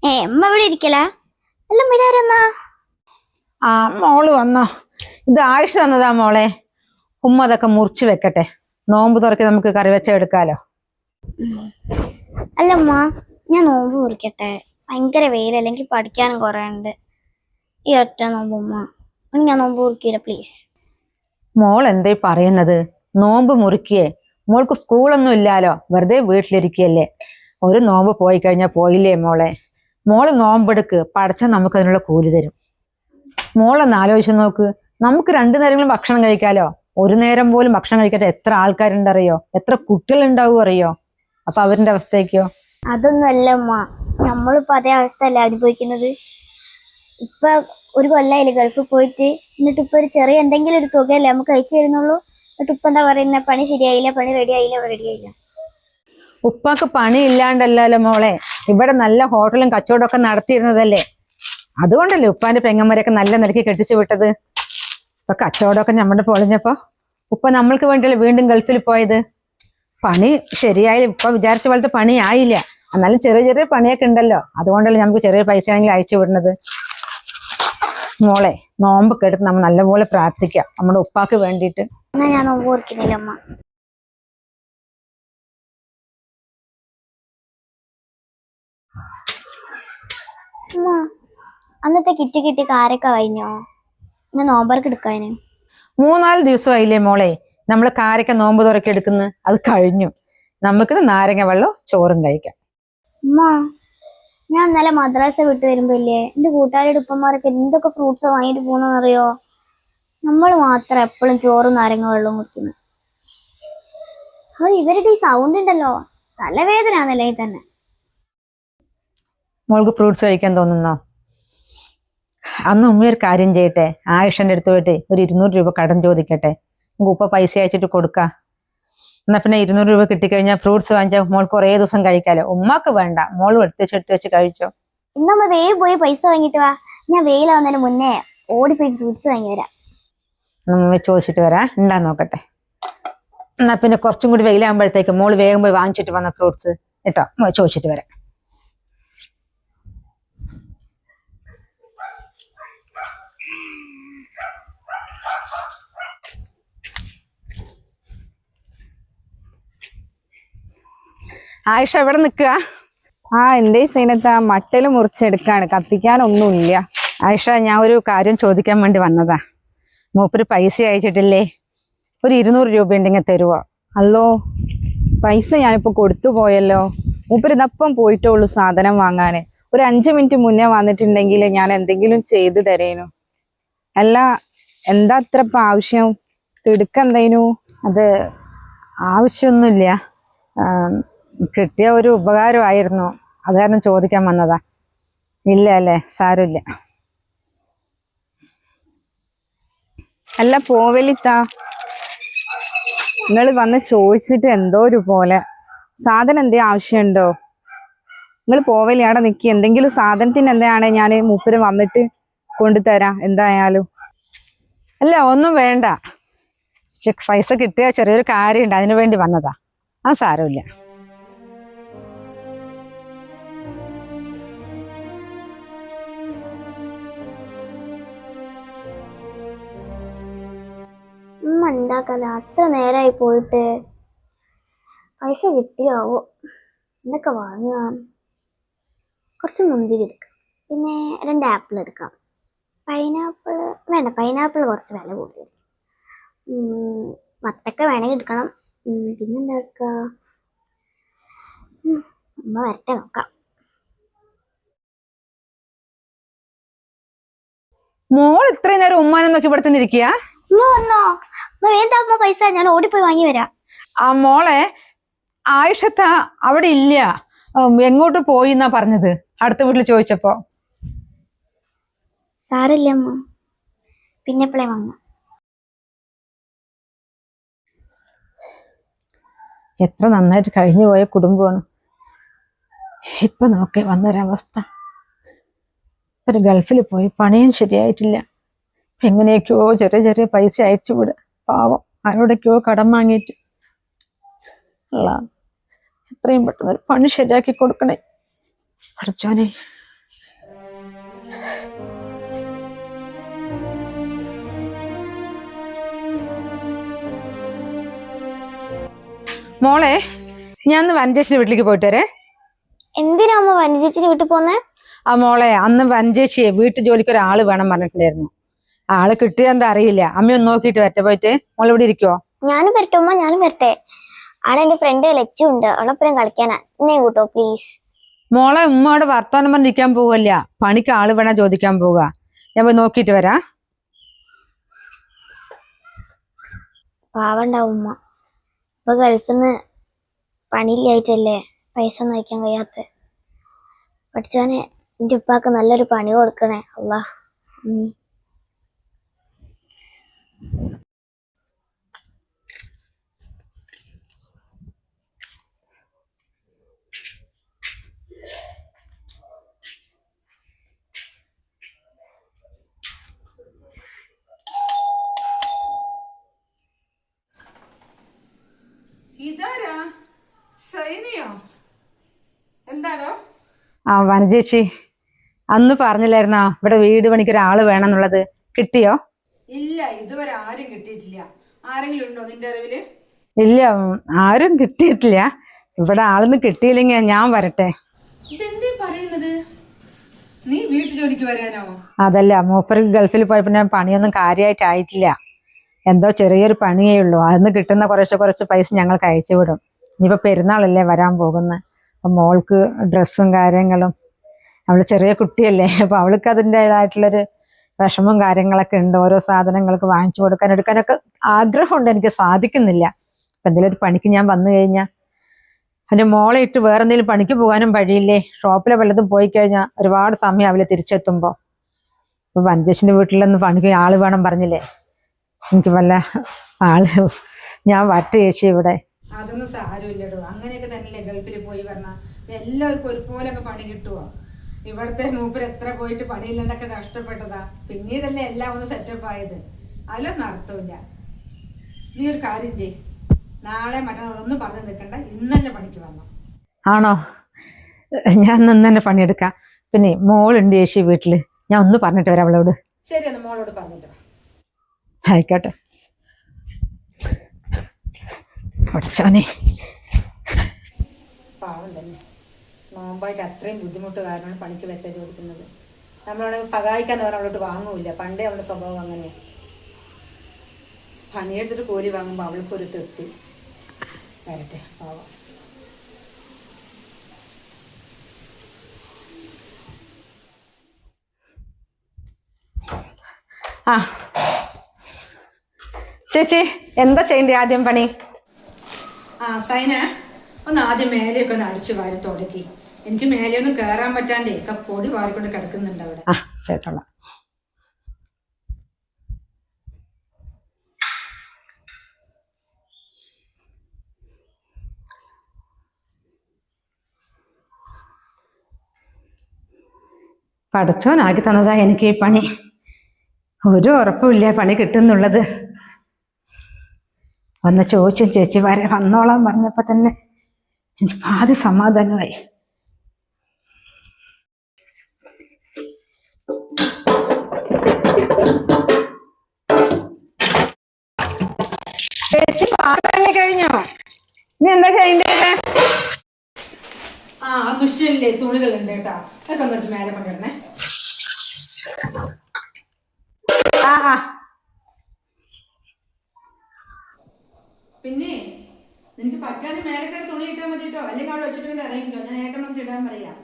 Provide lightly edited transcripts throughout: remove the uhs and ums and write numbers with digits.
അമ്മ ഇവിടെ ഇരിക്കല എല്ലാം ഇതാരെന്നാ? ആ മോള് വന്നോ? ഇത് ആയിഷ തന്നതാ മോളെ. ഉമ്മ അതൊക്കെ മുറിച്ച് വെക്കട്ടെ, നോമ്പ് തുറക്കി നമുക്ക് കറി വെച്ച എടുക്കാലോ. അല്ലമ്മ, ഞാൻ നോമ്പ് മുറിക്കട്ടെ. ഭയങ്കര വെയിലല്ല, എനിക്ക് പഠിക്കാനും കുറെ ഉണ്ട്. ഈ ഒറ്റ നോമ്പുമ്മ, ഞാൻ നോമ്പ് മുറിക്കില്ല പ്ലീസ്. മോൾ എന്തേ പറയുന്നത്? നോമ്പ് മുറിക്കേ? മോൾക്ക് സ്കൂളൊന്നും ഇല്ലാലോ, വെറുതെ വീട്ടിലിരിക്കല്ലേ. ഒരു നോമ്പ് പോയി കഴിഞ്ഞാൽ പോയില്ലേ മോളെ. മോള് നോമ്പെടുക്ക്, പടച്ചാൽ നമുക്ക് അതിനുള്ള കൂലി തരും. മോളൊന്ന് ആലോചിച്ച് നോക്ക്, നമുക്ക് രണ്ടു നേരങ്ങളും ഭക്ഷണം കഴിക്കാലോ. ഒരു നേരം പോലും ഭക്ഷണം കഴിക്കാത്ത എത്ര ആൾക്കാരുണ്ടറിയോ, എത്ര കുട്ടികളുണ്ടാവും അറിയോ. അപ്പൊ അവരുടെ അവസ്ഥയ്ക്കോ? അതൊന്നും അല്ല അമ്മ, നമ്മളിപ്പോ അതേ അവസ്ഥ അല്ല അനുഭവിക്കുന്നത്. ഇപ്പൊ ഒരു കൊല്ലായില്ലേ ഗൾഫിൽ പോയിട്ട്, എന്നിട്ട് ഇപ്പൊ ഒരു ചെറിയ എന്തെങ്കിലും ഒരു തുകയല്ലേ നമുക്ക് അയച്ചു തരുന്നുള്ളൂ. എന്നിട്ട് ഇപ്പൊ എന്താ പറയുന്ന, പണി ശരിയായില്ല, പണി റെഡി ആയില്ല. ഉപ്പാക്ക് പണി ഇല്ലാണ്ടല്ലോ മോളെ, ഇവിടെ നല്ല ഹോട്ടലും കച്ചവടമൊക്കെ നടത്തിയിരുന്നതല്ലേ. അതുകൊണ്ടല്ലേ ഉപ്പാന്റെ പെങ്ങന്മാരെയൊക്കെ നല്ല നിലയ്ക്ക് കെട്ടിച്ചു വിട്ടത്. ഇപ്പൊ കച്ചവടമൊക്കെ നമ്മുടെ പൊളിഞ്ഞപ്പോ ഉപ്പ നമ്മൾക്ക് വേണ്ടിയല്ലേ വീണ്ടും ഗൾഫിൽ പോയത്. പണി ശരിയായില്ല, ഇപ്പൊ വിചാരിച്ച പോലത്തെ പണി ആയില്ല. എന്നാലും ചെറിയ ചെറിയ പണിയൊക്കെ ഉണ്ടല്ലോ, അതുകൊണ്ടല്ലേ നമുക്ക് ചെറിയ പൈസ ആണെങ്കിലും അയച്ചു വിടുന്നത്. മോളെ, നോമ്പൊക്കെ എടുത്ത് നമ്മൾ നല്ലപോലെ പ്രാർത്ഥിക്കാം നമ്മുടെ ഉപ്പാക്ക് വേണ്ടിയിട്ട്. എന്നാ ഞാൻ നോമ്പ് മുറിക്കുന്നില്ല അമ്മ. അന്നത്തെ കിറ്റ് കിട്ടി കാരൊക്കെ കഴിഞ്ഞോ? ഇന്ന് നോമ്പർക്ക് എടുക്കാന് 3-4 ദിവസമായില്ലേ മോളെ നമ്മള് കാരക്ക നോമ്പ് തുറക്കി എടുക്കുന്നു. അത് കഴിഞ്ഞു. നമുക്കിത് നാരങ്ങ വെള്ളവും ചോറും കഴിക്കാം. ഞാൻ ഇന്നലെ മദ്രാസ വിട്ട് വരുമ്പോ ഇല്ലേ, എന്റെ കൂട്ടുകാരുടെ ഉപ്പന്മാരൊക്കെ എന്തൊക്കെ ഫ്രൂട്ട്സ് വാങ്ങിട്ട് പോണെന്നറിയോ. നമ്മൾ മാത്രം എപ്പോഴും ചോറും നാരങ്ങ വെള്ളവും കുടിക്കുന്നു. ഇവരുടെ ഈ സൗണ്ട് ഉണ്ടല്ലോ, തലവേദന ആണല്ലേ തന്നെ. മോൾക്ക് ഫ്രൂട്ട്സ് കഴിക്കാൻ തോന്നുന്നോ? അന്ന് ഉമ്മ ഒരു കാര്യം ചെയ്യട്ടെ, ആയിഷന്റെ അടുത്ത് പോയിട്ട് ഒരു 200 രൂപ കടം ചോദിക്കട്ടെ. നമുക്ക് ഉപ്പ പൈസ അയച്ചിട്ട് കൊടുക്കാം. എന്നാ പിന്നെ 200 രൂപ കിട്ടിക്കഴിഞ്ഞാൽ ഫ്രൂട്ട്സ് വാങ്ങിച്ചാൽ മോൾ കുറേ ദിവസം കഴിക്കാലോ. ഉമ്മാക്ക് വേണ്ട, മോളും എടുത്ത് വെച്ച് കഴിച്ചോ. ഇന്നമ്മ വേഗം പോയി പൈസ വാങ്ങിട്ട് വാ, ഞാൻ വെയിലാവുന്നതിന് മുന്നേ ഓടിപ്പോയി ഫ്രൂട്ട്സ് വാങ്ങി വരാം. നമ്മ ചോദിച്ചിട്ട് വരാം, ഉണ്ടാ നോക്കട്ടെ. എന്നാ പിന്നെ കുറച്ചും കൂടി വെയിലാകുമ്പോഴത്തേക്ക് മോള് വേഗം പോയി വാങ്ങിച്ചിട്ട് വന്ന ഫ്രൂട്ട്സ് കേട്ടോ. ചോദിച്ചിട്ട് വരാം. ആയിഷ എവിടെ നിക്കുക? എന്തേ സൈനത്ത, മട്ടല് മുറിച്ചെടുക്കാണ്, കത്തിക്കാനൊന്നുമില്ല. ആയിഷ, ഞാൻ ഒരു കാര്യം ചോദിക്കാൻ വേണ്ടി വന്നതാ. മൂപ്പര് പൈസ അയച്ചിട്ടില്ലേ? ഒരു 200 രൂപ ഉണ്ടെങ്കിൽ തരുവോ? അല്ലോ, പൈസ ഞാനിപ്പോ കൊടുത്തു പോയല്ലോ. മൂപ്പര് ഇതപ്പം പോയിട്ടുള്ളൂ സാധനം വാങ്ങാന്. ഒരു 5 മിനിറ്റ് മുന്നേ വന്നിട്ടുണ്ടെങ്കിൽ ഞാൻ എന്തെങ്കിലും ചെയ്തു തരേനു. അല്ല, എന്താ അത്ര ആവശ്യം? തിടുക്കെന്തേനു? അത് ആവശ്യമൊന്നുമില്ല, കിട്ടിയ ഒരു ഉപകാരമായിരുന്നു, അത് കാരണം ചോദിക്കാൻ വന്നതാ. ഇല്ല അല്ലേ? സാരമില്ല. അല്ല പോവലിത്താ, നിങ്ങൾ വന്ന് ചോദിച്ചിട്ട് എന്തോ ഒരു പോലെ. സാധനം എന്തേ ആവശ്യമുണ്ടോ? നിങ്ങൾ പോവലി അവിടെ നിൽക്കി, എന്തെങ്കിലും സാധനത്തിന് എന്താണ് ഞാൻ മൂപ്പര് വന്നിട്ട് കൊണ്ടുതരാം എന്തായാലും. അല്ല, ഒന്നും വേണ്ട. പൈസ കിട്ടിയ ചെറിയൊരു കാര്യമുണ്ട്, അതിനു വേണ്ടി വന്നതാ. ആ സാരമില്ല. എന്താക്കല്ല, അത്ര നേരമായി പോയിട്ട്. പൈസ കിട്ടിയാവോ? എന്തൊക്കെ വാങ്ങാം? കുറച്ച് മുന്തിരി എടുക്കാം, പിന്നെ 2 ആപ്പിൾ എടുക്കാം. പൈനാപ്പിൾ വേണ്ട, പൈനാപ്പിൾ കുറച്ച് വില കൂടുതലായിരിക്കും. വത്തക്ക വേണമെങ്കിൽ എടുക്കണം. പിന്നെന്താ എടുക്കുക? അമ്മ വരട്ടെ, നോക്കാം. മോൾ ഇത്രയും നേരം ഉമ്മാനെ നോക്കി ഇവിടെ തന്നെ ഇരിക്കുക? വന്നോ? വേണ്ട അമ്മ, പൈസ ഞാൻ ഓടിപ്പോയി വാങ്ങി വരാം. ആ മോളെ, ആയിഷത്ത അവിടെ ഇല്ല, എങ്ങോട്ട് പോയി എന്നാ പറഞ്ഞത് അടുത്ത വീട്ടിൽ ചോദിച്ചപ്പോ. സാരല്ല അമ്മ, പിന്നെ എപ്പോഴേ വാങ്ങാം. എത്ര നന്നായിട്ട് കഴിഞ്ഞു പോയ കുടുംബമാണ്. ഇപ്പൊ നോക്കി വന്നൊരവസ്ഥ. ഒരു ഗൾഫിൽ പോയി പണിയും ശരിയായിട്ടില്ല, എങ്ങനെയൊക്കെയോ ചെറിയ ചെറിയ പൈസ അയച്ചു വിടുക. പാവം, ആരോടൊക്കെയോ കടം വാങ്ങിയിട്ട്. എത്രയും പെട്ടെന്ന് ഒരു പണി ശരിയാക്കി കൊടുക്കണേ പഠിച്ചോനെ. മോളെ ഞാൻ ഒന്ന് വനജേച്ചിന്റെ വീട്ടിലേക്ക് പോയിട്ട് വരേ. എന്തിനാ അമ്മ വനജേച്ചിന്റെ വീട്ടിൽ പോന്നെ? ആ മോളെ, അന്ന് വനജേച്ചിയെ വീട്ടു ജോലിക്ക് ഒരാള് വേണം പറഞ്ഞിട്ടുണ്ടായിരുന്നു. ആള് കിട്ടിയ എന്താ അറിയില്ല. അമ്മയൊന്ന് നോക്കിയിട്ട് വരട്ടെ പോയിട്ട്. മോളെ ഇവിടെ ഇരിക്കുവോ? ഞാനും വരട്ടെ ഉമ്മ, ഞാനും വരട്ടെ. ആടെ എന്റെ ഫ്രണ്ട് ലച്ചു ഉണ്ട്, അവളൊപ്പരം കളിക്കാനാ. എന്നെ കൂട്ടോ പ്ലീസ്. മോളെ, ഉമ്മയോട് വർത്താനം പറഞ്ഞിരിക്കാൻ പോവല്ല, പണിക്ക് ആള് വേണം ചോദിക്കാൻ പോവുക. ഞാൻ പോയി നോക്കിയിട്ട് വരാ. പാവണ്ടാവും ഉമ്മ. ഇപ്പൊ ഗൾഫിന്ന് പണിയില്ലായിട്ടല്ലേ പൈസ ഒന്നും അയക്കാൻ കഴിയാത്ത. പഠിച്ചവനെ എന്റെ ഉപ്പാക്ക് നല്ലൊരു പണി കൊടുക്കണേ അല്ലാ. ഇതാരാ? സൈനിയോ? എന്താടോ? ആ വനജേച്ചി, അന്ന് പറഞ്ഞില്ലായിരുന്നോ ഇവിടെ വീട് പണിക്ക് ഒരാള് വേണമെന്നുള്ളത്? കിട്ടിയോ? ഇല്ല, ഇതുവരെ ആരും കിട്ടിയിട്ടില്ല. ആരെങ്കിലും ഉണ്ടോ നിന്റെ അറിവില്? ഇല്ല, ആരും കിട്ടിയിട്ടില്ല. ഇവിടെ ആളൊന്നും കിട്ടിയില്ലെങ്കിൽ ഞാൻ വരട്ടെ. ഇതെന്തേ പറയുന്നത്? നീ വീട്ടു ജോലിക്ക് വരാനോ? അതല്ല, മൂപ്പർക്ക് ഗൾഫിൽ പോയപ്പോ ഞാൻ പണിയൊന്നും കാര്യമായിട്ടായിട്ടില്ല. എന്തോ ചെറിയൊരു പണിയേ ഉള്ളൂ. അതിന് കിട്ടുന്ന കുറച്ച് പൈസ ഞങ്ങൾക്ക് അയച്ചു വിടും. ഇനിയിപ്പോൾ പെരുന്നാളല്ലേ വരാൻ പോകുന്നത്. അപ്പം മോൾക്ക് ഡ്രസ്സും കാര്യങ്ങളും, അവള് ചെറിയ കുട്ടിയല്ലേ, അപ്പോൾ അവൾക്ക് അതിൻ്റെതായിട്ടുള്ളൊരു വിഷമവും കാര്യങ്ങളൊക്കെ ഉണ്ട്. ഓരോ സാധനങ്ങൾക്ക് വാങ്ങിച്ചു കൊടുക്കാൻ എടുക്കാനൊക്കെ ആഗ്രഹമുണ്ട്, എനിക്ക് സാധിക്കുന്നില്ല. അപ്പം എന്തെങ്കിലും ഒരു പണിക്ക് ഞാൻ വന്നു കഴിഞ്ഞാൽ എൻ്റെ മോളെ ഇട്ട് വേറെ എന്തെങ്കിലും പണിക്ക് പോകാനും വഴിയില്ലേ. ഷോപ്പിലെ വല്ലതും പോയി കഴിഞ്ഞാൽ ഒരുപാട് സമയം അവളെ തിരിച്ചെത്തുമ്പോൾ. ഇപ്പോൾ വനജേച്ചിൻ്റെ വീട്ടിലൊന്ന് പണിക്ക് ആള് വേണം പറഞ്ഞില്ലേ, എനിക്ക് വല്ല ആള് ഞാൻ വരട്ടെ ചേച്ചി ഇവിടെ. അതൊന്നും സാരമില്ലടോ, അങ്ങനെയൊക്കെ തന്നെയല്ലേ ഗൾഫിൽ പോയി പറഞ്ഞാൽ എല്ലാവർക്കും ഒരുപോലെ അങ്ങ് പണി കിട്ടുമോ? ഇവിടുത്തെ മൂപ്പർ എത്ര പോയിട്ട് പണിയില്ലാണ്ടൊക്കെ കഷ്ടപ്പെട്ടതാ. പിന്നീടല്ലേ എല്ലാം ഒന്ന് സെറ്റപ്പ് ആയത്. അതിലൊന്നും അർത്ഥമില്ല. നീ ഒരു കാര്യം ചെയ്, നാളെ മറ്റന്നാളൊന്നും പറഞ്ഞു നിൽക്കണ്ട, ഇന്ന് തന്നെ പണിക്ക് വന്നോ. ആണോ? ഞാൻ ഇന്ന് തന്നെ പണിയെടുക്കാം. പിന്നെ മോളുണ്ട് ചേച്ചി വീട്ടില്, ഞാൻ ഒന്ന് പറഞ്ഞിട്ട് വരാം അവളോട്. ശരി, ഒന്ന് മോളോട് പറഞ്ഞിട്ട് വാ. ആയിക്കോട്ടെ. പഠിച്ചോനെ, പാവം തന്നെ, നോമ്പായിട്ട് അത്രയും ബുദ്ധിമുട്ട് കാരണമാണ് പണിക്ക് വെച്ച ചോദിക്കുന്നത്. നമ്മളാണെങ്കിൽ സഹായിക്കാന്ന് പറഞ്ഞാൽ അവളോട്ട് വാങ്ങൂല്ല. പണ്ടേ അവളുടെ സ്വഭാവം അങ്ങനെയാണ്. പണിയെടുത്തിട്ട് കോരി വാങ്ങുമ്പോൾ അവൾക്കൊരു തൃപ്തി. വരട്ടെ, പാവം. ആ ചേച്ചി, എന്താ ചെയ്യണ്ടേ ആദ്യം പണി? ആ സൈന, ഒന്ന് ആദ്യം മേലെയൊക്കെ ഒന്ന് അടിച്ചു വാരി തുടക്കി. എനിക്ക് മേലെയൊന്നും കയറാൻ പറ്റാണ്ടേ ഒക്കെ പൊടി വാരിക്കൊണ്ട് കിടക്കുന്നുണ്ട് അവിടെ. ആ ചെയ്തോളാം. പഠിച്ചോനാക്കി തന്നതാ എനിക്ക് ഈ പണി. ഒരു ഉറപ്പുമില്ല പണി കിട്ടുന്നുള്ളത്. ഒന്ന് ചോദിച്ചു ചേച്ചി വന്നോളാൻ പറഞ്ഞപ്പോ തന്നെ എനിക്ക് പാതി സമാധാനമായി. ചേച്ചി പാത്രങ്ങി കഴിഞ്ഞോ? ഇനി എന്താ ചെയ്യണ്ടേ? ആ മിഷനിലെ തുണികളുണ്ട് കേട്ടോ, അതൊക്കെ ഒന്ന് മേലെ കൊണ്ടിരുന്നേ. ആ പിന്നെ നിനക്ക് പറ്റാണ്ട് മേലെ കയറി തുണി ഇട്ടാൽ മതി കേട്ടോ, അല്ലെങ്കിൽ അവിടെ വെച്ചിട്ട് ഇറങ്ങിക്കോ. ഞാൻ ഏട്ടൻ വന്നിട്ട് ഇടാൻ പറയാം.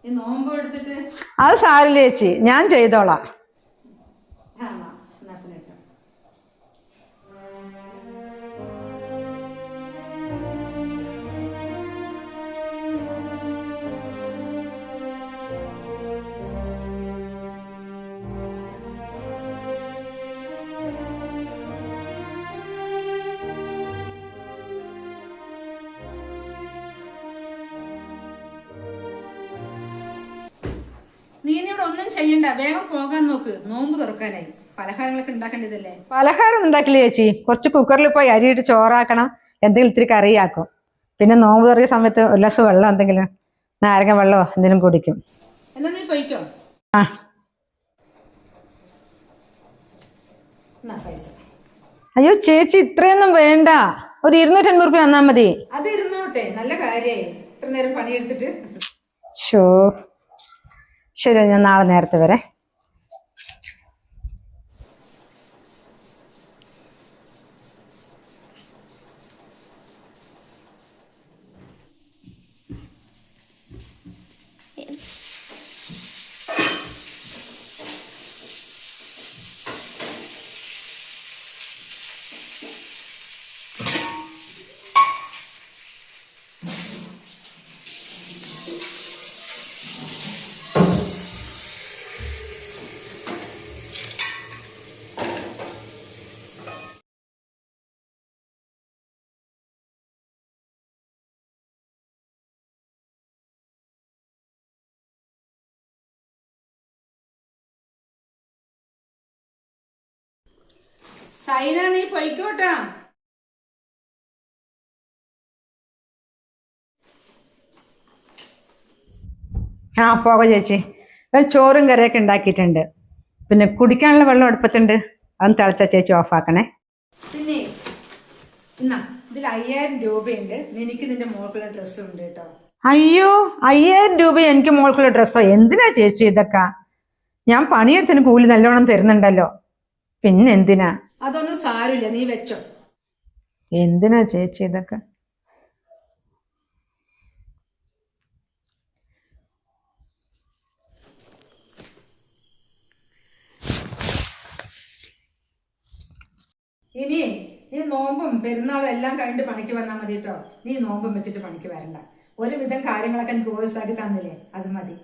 ഈ നോമ്പ് എടുത്തിട്ട്. അത് സാരില്ല ചേച്ചി, ഞാൻ ചെയ്തോളാം. ആ എന്നാ പിന്നെ ഇട്ടോ. നീ ഇനി ഇവിടെ ഒന്നും ചെയ്യണ്ട, വേഗം പോകാൻ നോക്ക്. നോമ്പ് തുറക്കാനായി. പലഹാരങ്ങളൊക്കെ ഉണ്ടാക്കേണ്ടതല്ലേ. പലഹാരം ഒന്നും ഉണ്ടാക്കില്ല ചേച്ചി. കുറച്ച് കുക്കറിൽ പോയി അരിയിട്ട് ചോറാക്കണം, എന്തെങ്കിലും ഇത്തിരി കറിയാക്കും. പിന്നെ നോമ്പ് തുറക്കിയ സമയത്ത് ഒരു ഗ്ലാസ് വെള്ളം, എന്തെങ്കിലും നാരങ്ങ വെള്ളമോ എന്തെങ്കിലും കുടിക്കും. എന്നാ നീ പോയിക്കോ. ആ പൈസ. അയ്യോ ചേച്ചി, ഇത്രയൊന്നും വേണ്ട. ഒരു 250 റുപ്യ തന്നാ മതി. അത് ഇരുന്നോട്ടെ, നല്ല കാര്യായി ഇത്ര നേരം പണിയെടുത്തിട്ട്. ഷോ, ശരി, ഞാൻ നാളെ നേരത്തെ വരെ. സൈന, നീ പൊയ്ക്കോട്ടാ. ആ പോക ചേച്ചി. ചോറും കറിയൊക്കെ ഉണ്ടാക്കിയിട്ടുണ്ട്. പിന്നെ കുടിക്കാനുള്ള വെള്ളം അടുപ്പത്തുണ്ട്. അതൊന്ന് തിളച്ച ചേച്ചി ഓഫാക്കണേ. പിന്നെ എന്നാ ഇതിൽ 5000 രൂപയുണ്ട്. നിനക്ക് നിന്റെ മോൾക്കുള്ള ഡ്രസ്സും ഉണ്ട് കേട്ടോ. അയ്യോ, 5000 രൂപ എനിക്ക് മോൾക്കുള്ള ഡ്രസ്സോ? എന്തിനാ ചേച്ചി ഇതൊക്കെ? ഞാൻ പണിയെടുത്തിന് കൂലി നല്ലോണം തരുന്നുണ്ടല്ലോ, പിന്നെ എന്തിനാ? അതൊന്നും സാരമില്ല, നീ വെച്ചോ. എന്തിനാ ചേച്ചി ഇതൊക്കെ? ഇനി നീ നോമ്പും പെരുന്നാളും എല്ലാം കഴിഞ്ഞിട്ട് പണിക്ക് വന്നാൽ മതി കേട്ടോ. നീ നോമ്പും വെച്ചിട്ട് പണിക്ക് വരണ്ട. ഒരുവിധം കാര്യങ്ങളൊക്കെ എനിക്ക് ഓസാക്കി തന്നില്ലേ, അത് മതി.